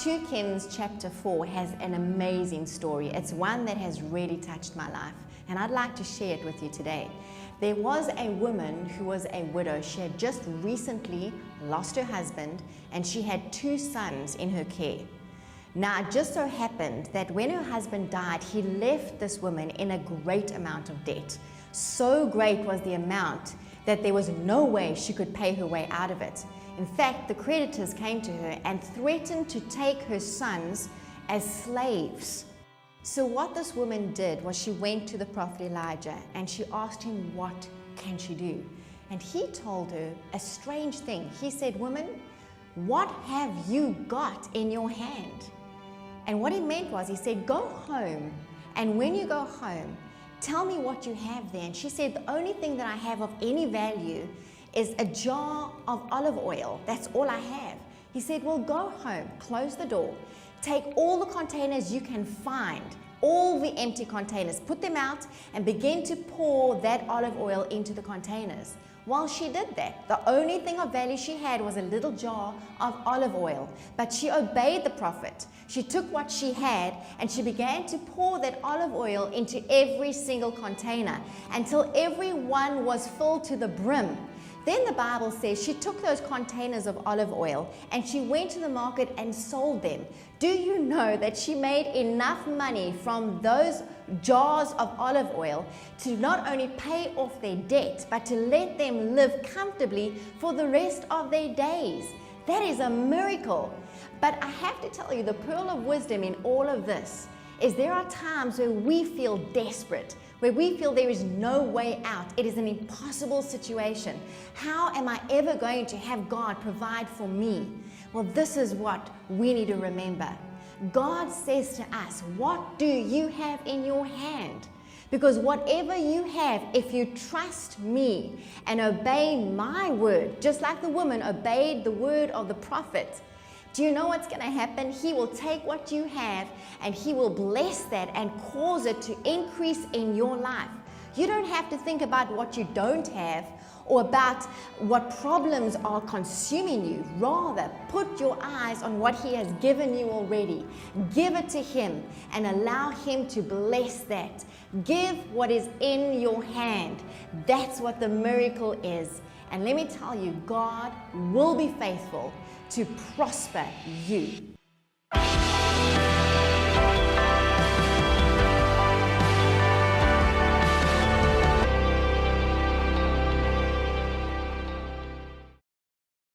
2 Kings chapter 4 has an amazing story. It's one that has really touched my life, and I'd like to share it with you today. There was a woman who was a widow. She had just recently lost her husband, and she had 2 sons in her care. Now, it just so happened that when her husband died, he left this woman in a great amount of debt. So great was the amount that there was no way she could pay her way out of it. In fact, the creditors came to her and threatened to take her sons as slaves. So what this woman did was she went to the prophet Elijah and she asked him, what can she do? And he told her a strange thing. He said, "Woman, what have you got in your hand?" And what he meant was, he said, "Go home, and when you go home, tell me what you have there." And she said, "The only thing that I have of any value is a jar of olive oil. That's all I have." He said, "Well, go home, close the door, take all the containers you can find, all the empty containers, put them out and begin to pour that olive oil into the containers." While she did that, the only thing of value she had was a little jar of olive oil. But she obeyed the prophet. She took what she had and she began to pour that olive oil into every single container until every one was filled to the brim. Then the Bible says she took those containers of olive oil and she went to the market and sold them. Do you know that she made enough money from those jars of olive oil to not only pay off their debt, but to let them live comfortably for the rest of their days? That is a miracle. But I have to tell you, the pearl of wisdom in all of this is there are times where we feel desperate, where we feel there is no way out. It is an impossible situation. How am I ever going to have God provide for me? Well, this is what we need to remember. God says to us, what do you have in your hand? Because whatever you have, if you trust me and obey my word, just like the woman obeyed the word of the prophet, do you know what's going to happen? He will take what you have and he will bless that and cause it to increase in your life. You don't have to think about what you don't have or about what problems are consuming you. Rather, put your eyes on what he has given you already. Give it to him and allow him to bless that. Give what is in your hand. That's what the miracle is. And let me tell you, God will be faithful to prosper you.